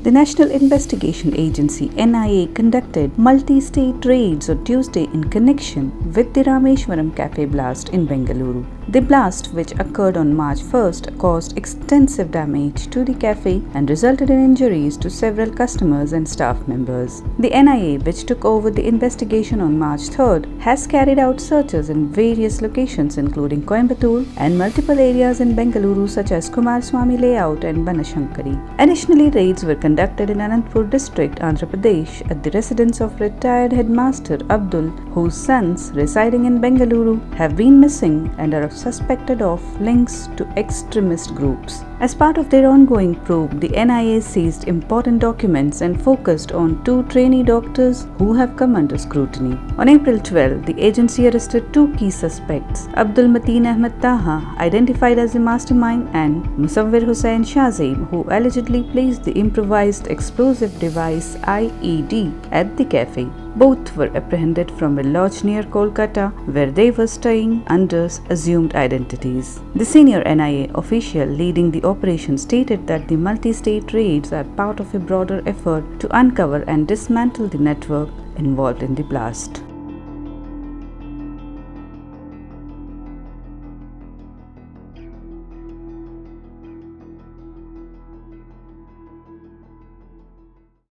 The National Investigation Agency (NIA) conducted multi-state raids on Tuesday in connection with the Rameshwaram Cafe blast in Bengaluru. The blast, which occurred on March 1st, caused extensive damage to the cafe and resulted in injuries to several customers and staff members. The NIA, which took over the investigation on March 3rd, has carried out searches in various locations including Coimbatore and multiple areas in Bengaluru such as Kumaraswamy Layout and Banashankari. Additionally, raids were conducted in Anantapur district, Andhra Pradesh at the residence of retired headmaster Abdul, whose sons residing in Bengaluru have been missing and are suspected of links to extremist groups. As part of their ongoing probe, the NIA seized important documents and focused on 2 trainee doctors who have come under scrutiny. On April 12, the agency arrested 2 key suspects, Abdul Matheen Ahmed Taahaa, identified as the mastermind, and Mussavir Hussain Shazib, who allegedly placed the Improvised Explosive Device (IED) at the cafe. Both were apprehended from a lodge near Kolkata, where they were staying under assumed identities. The senior NIA official leading the operation stated that the multi-state raids are part of a broader effort to uncover and dismantle the network involved in the blast.